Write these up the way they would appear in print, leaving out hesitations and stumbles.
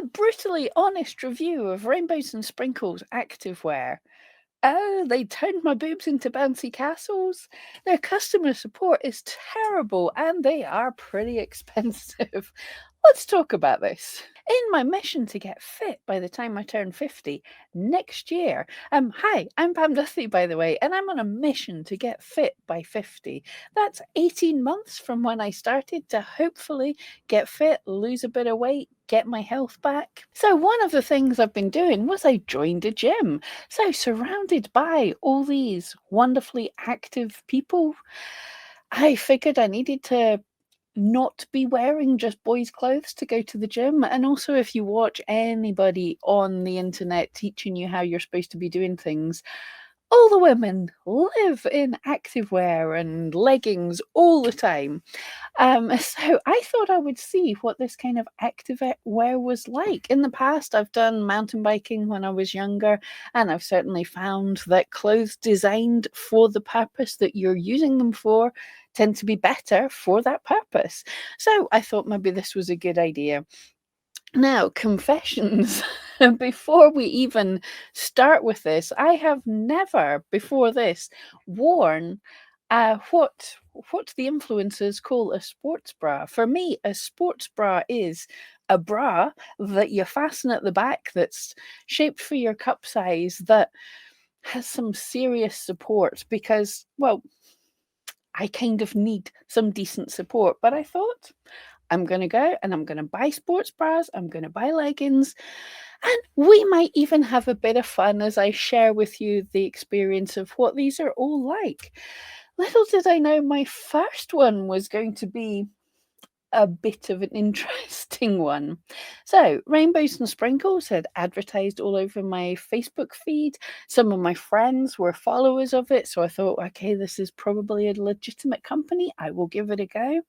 A brutally honest review of Rainbows and Sprinkles activewear. Oh, they turned my boobs into bouncy castles. Their customer support is terrible and they are pretty expensive. Let's talk about this. In my mission to get fit by the time I turn 50 next year. Hi, I'm Pam Duthie, by the way, and I'm on a mission to get fit by 50. That's 18 months from when I started to hopefully get fit, lose a bit of weight, get my health back. So one of the things I've been doing was I joined a gym. So surrounded by all these wonderfully active people, I figured I needed to not be wearing just boys' clothes to go to the gym. And also, if you watch anybody on the internet teaching you how you're supposed to be doing things, all the women live in activewear and leggings all the time. So I thought I would see what this kind of activewear was like. In the past, I've done mountain biking when I was younger, and I've certainly found that clothes designed for the purpose that you're using them for tend to be better for that purpose. So I thought maybe this was a good idea. Now, confessions. Before we even start with this, I have never before this worn what the influencers call a sports bra. For me, a sports bra is a bra that you fasten at the back that's shaped for your cup size that has some serious support because, well, I kind of need some decent support. But I thought I'm going to go and I'm going to buy sports bras, I'm going to buy leggings, and we might even have a bit of fun as I share with you the experience of what these are all like. Little did I know my first one was going to be a bit of an interesting one. So, Rainbows and Sprinkles had advertised all over my Facebook feed. Some of my friends were followers of it, so I thought, okay, this is probably a legitimate company. I will give it a go.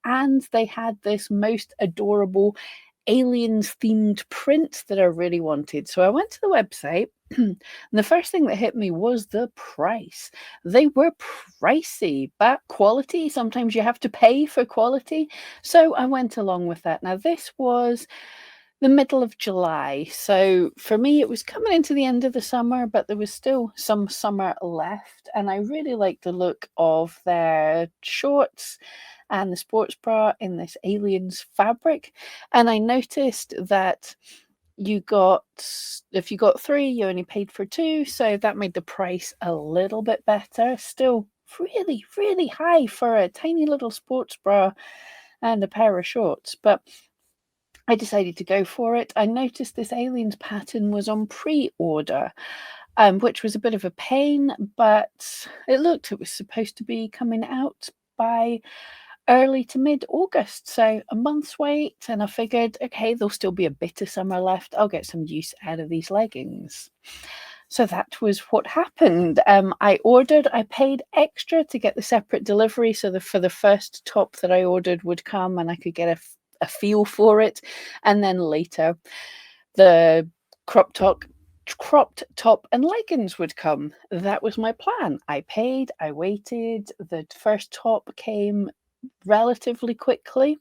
And they had this most adorable aliens themed print that I really wanted. So I went to the website, and the first thing that hit me was the price. They were pricey, but quality, sometimes you have to pay for quality. So I went along with that. Now, this was the middle of July. So for me, it was coming into the end of the summer, but there was still some summer left. And I really liked the look of their shorts and the sports bra in this aliens fabric. And I noticed that if you got three, you only paid for two. So that made the price a little bit better. Still really, really high for a tiny little sports bra and a pair of shorts. But I decided to go for it. I noticed this aliens pattern was on pre-order, which was a bit of a pain, but it was supposed to be coming out by early to mid-August, so a month's wait, and I figured, okay, there'll still be a bit of summer left. I'll get some use out of these leggings. So that was what happened. I paid extra to get the separate delivery, so for the first top that I ordered would come and I could get a feel for it, and then later the cropped top and leggings would come. That was my plan. I paid, I waited, the first top came relatively quickly.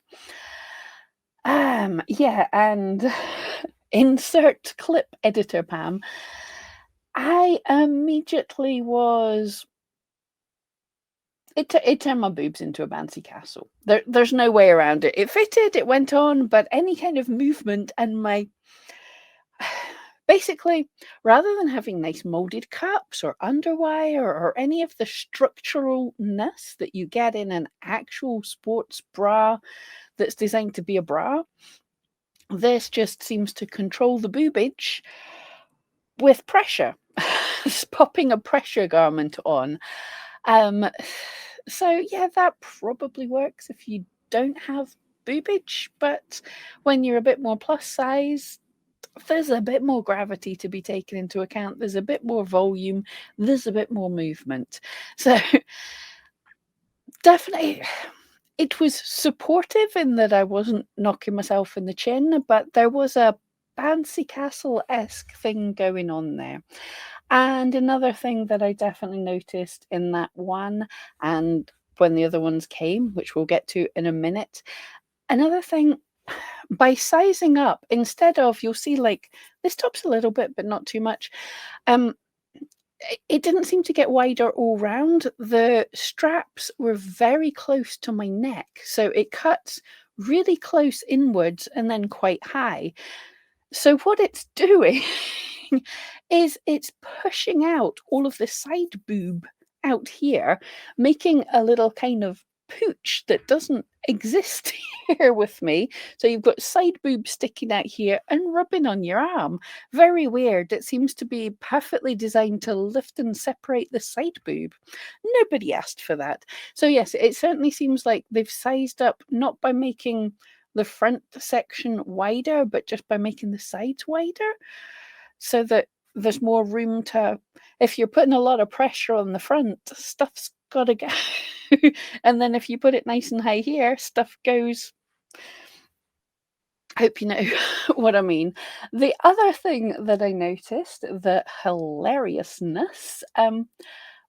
Yeah, and insert clip editor, Pam. I immediately was. It turned my boobs into a bouncy castle. There's no way around it. It fitted, it went on, but any kind of movement and my basically, rather than having nice molded cups or underwire or any of the structuralness that you get in an actual sports bra that's designed to be a bra, this just seems to control the boobage with pressure. It's popping a pressure garment on. So yeah, that probably works if you don't have boobage, but when you're a bit more plus size, there's a bit more gravity to be taken into account. There's a bit more volume. There's a bit more movement. So definitely, it was supportive in that I wasn't knocking myself in the chin, but there was a bouncy castle-esque thing going on there. And another thing that I definitely noticed in that one, and when the other ones came, which we'll get to in a minute, another thing, by sizing up, instead of, you'll see, like, this top's a little bit, but not too much. Um, it didn't seem to get wider all round. The straps were very close to my neck, so it cuts really close inwards and then quite high. So what it's doing is it's pushing out all of the side boob out here, making a little kind of pooch that doesn't exist here with me. So you've got side boob sticking out here and rubbing on your arm. Very weird. It seems to be perfectly designed to lift and separate the side boob. Nobody asked for that. So yes, it certainly seems like they've sized up, not by making the front section wider, but just by making the sides wider, so that there's more room to, if you're putting a lot of pressure on the front, stuff's gotta go. And then if you put it nice and high here, stuff goes. I hope you know what I mean. The other thing that I noticed, the hilariousness,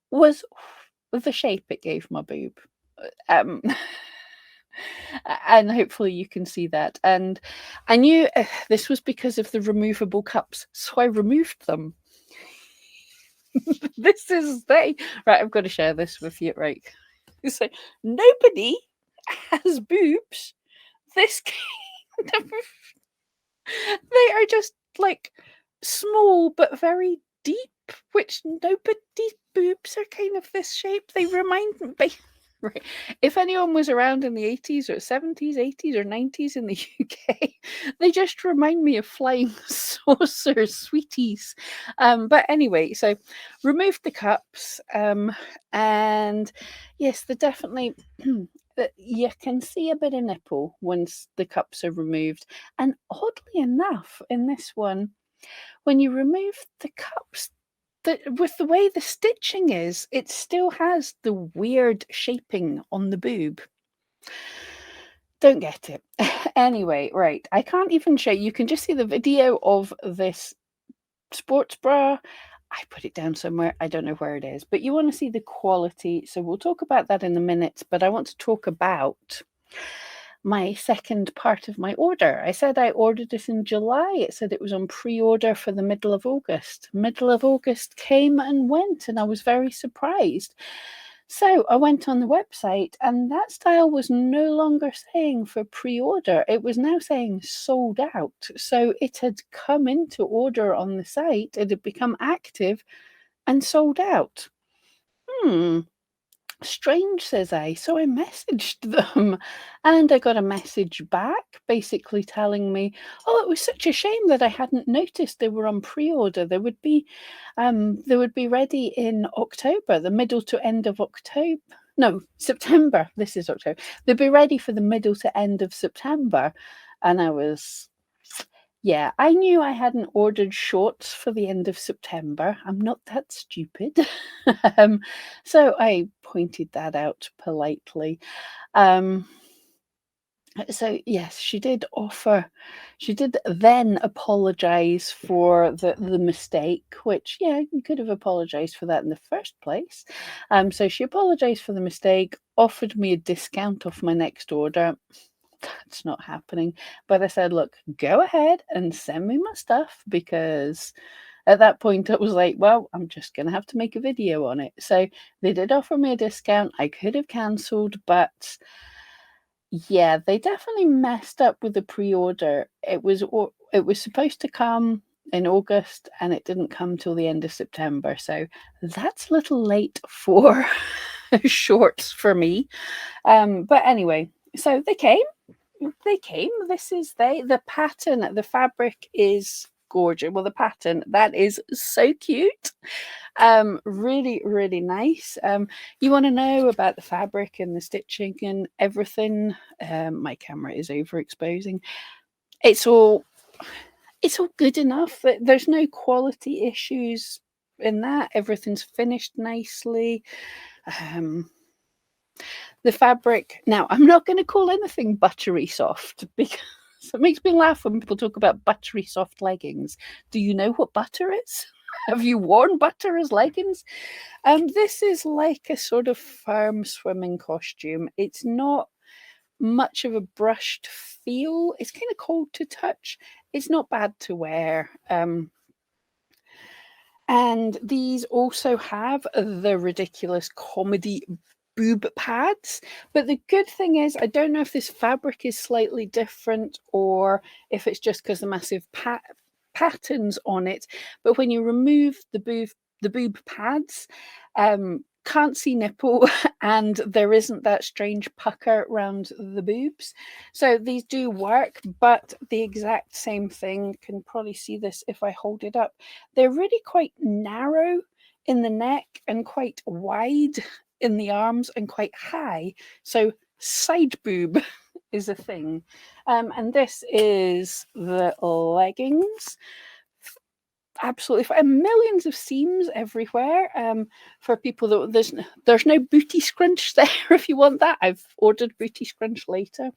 was the shape it gave my boob. Um and hopefully you can see that. And I knew this was because of the removable cups, so I removed them. This is they right. I've got to share this with you, right? So nobody has boobs this kind of. They are just like small but very deep, which nobody's boobs are kind of this shape. They remind me. Right. If anyone was around in the 80s or 70s, 80s or 90s in the UK, they just remind me of flying saucer sweeties. But anyway, so removed the cups, and yes, they're definitely you can see a bit of nipple once the cups are removed. And oddly enough, in this one, when you remove the cups, with the way the stitching is, it still has the weird shaping on the boob. Don't get it. Anyway, right. I can't even show you. You can just see the video of this sports bra. I put it down somewhere. I don't know where it is, but you want to see the quality. So we'll talk about that in a minute. But I want to talk about my second part of my order. I said I ordered this in July. It said it was on pre-order for the middle of August. Middle of August came and went, and I was very surprised. So I went on the website, and that style was no longer saying for pre-order. It was now saying sold out. So it had come into order on the site, it had become active and sold out. Hmm. Strange, says I. So I messaged them, and I got a message back basically telling me, oh, it was such a shame that I hadn't noticed they were on pre-order. They would be ready in October, the middle to end of October. No, September. This is October. They'd be ready for the middle to end of September. And I was, yeah, I knew I hadn't ordered shorts for the end of September. I'm not that stupid. um, so I pointed that out politely. Um, so yes, she did then apologize for the mistake, which, yeah, you could have apologized for that in the first place. So she apologized for the mistake, offered me a discount off my next order. That's not happening. But I said, look, go ahead and send me my stuff, because at that point it was like, well, I'm just going to have to make a video on it. So they did offer me a discount. I could have cancelled, but yeah, they definitely messed up with the pre-order. It was supposed to come in August, and it didn't come till the end of September. So that's a little late for shorts for me. But anyway, so they came. They came. This is the pattern, the fabric is gorgeous. Well, the pattern, that is so cute. Really, really nice. You want to know about the fabric and the stitching and everything. My camera is overexposing. It's all good enough. There's no quality issues in that. Everything's finished nicely. The fabric, now I'm not going to call anything buttery soft, because it makes me laugh when people talk about buttery soft leggings. Do you know what butter is? Have you worn butter as leggings? This is like a sort of firm swimming costume. It's not much of a brushed feel. It's kind of cold to touch. It's not bad to wear. And these also have the ridiculous comedy boob pads. But the good thing is, I don't know if this fabric is slightly different or if it's just because the massive patterns on it. But when you remove the boob pads, can't see nipple and there isn't that strange pucker around the boobs. So these do work, but the exact same thing, can probably see this if I hold it up. They're really quite narrow in the neck and quite wide in the arms and quite high. So side boob is a thing. And this is the leggings. Absolutely fine. And millions of seams everywhere. For people that there's no booty scrunch there if you want that. I've ordered booty scrunch later.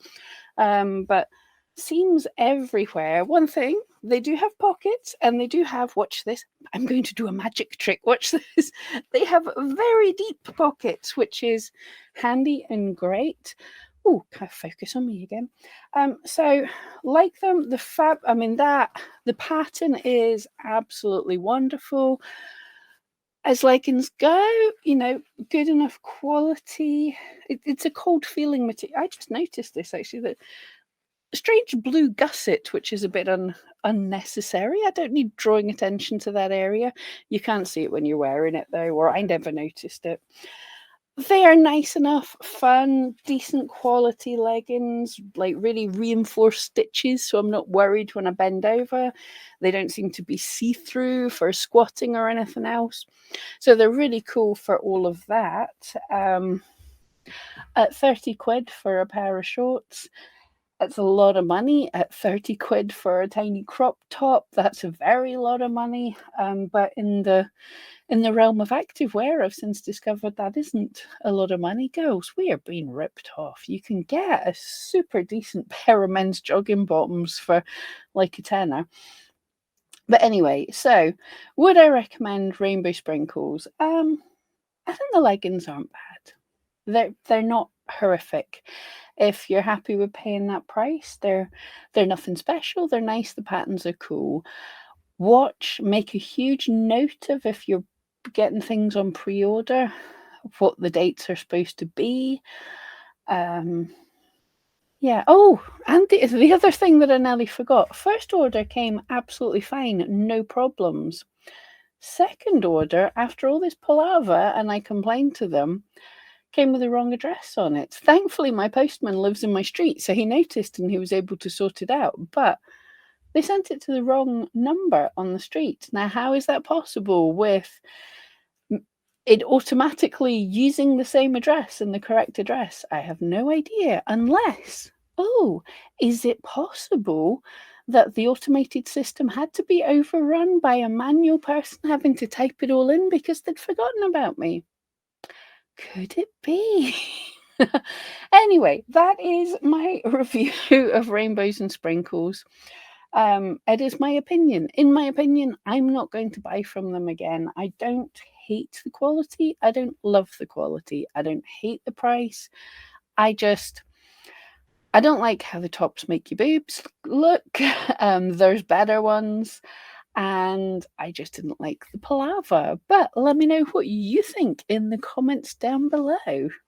But seams everywhere. One thing, they do have pockets and they do have, watch this, I'm going to do a magic trick. Watch this. They have very deep pockets, which is handy and great. Oh, can I focus on me again? So like them, the pattern is absolutely wonderful. As leggings go, good enough quality. It's a cold feeling material. I just noticed this actually, that strange blue gusset, which is a bit unnecessary. I don't need drawing attention to that area. You can't see it when you're wearing it though, or I never noticed it. They are nice enough, fun, decent quality leggings, like really reinforced stitches, so I'm not worried when I bend over. They don't seem to be see-through for squatting or anything else. So they're really cool for all of that. At 30 quid for a pair of shorts, that's a lot of money. At 30 quid for a tiny crop top, that's a very lot of money. But in the realm of activewear, I've since discovered that isn't a lot of money. Girls, we are being ripped off. You can get a super decent pair of men's jogging bottoms for like a tenner. But anyway, so would I recommend rainbow sprinkles? I think the leggings aren't bad. They're not horrific. If you're happy with paying that price, they're nothing special. They're nice. The patterns are cool. Make a huge note of, if you're getting things on pre-order, what the dates are supposed to be. Yeah. Oh, and the other thing that I nearly forgot. First order came absolutely fine, no problems. Second order, after all this palaver, and I complained to them, came with the wrong address on it. Thankfully, my postman lives in my street, so he noticed and he was able to sort it out. But they sent it to the wrong number on the street. Now, how is that possible with it automatically using the same address and the correct address? I have no idea, unless, is it possible that the automated system had to be overrun by a manual person having to type it all in because they'd forgotten about me? Could it be? Anyway, that is my review of rainbows and sprinkles. It is my opinion. In my opinion, I'm not going to buy from them again. I don't hate the quality. I don't love the quality. I don't hate the price. I don't like how the tops make your boobs look. There's better ones. And I just didn't like the palaver. But let me know what you think in the comments down below.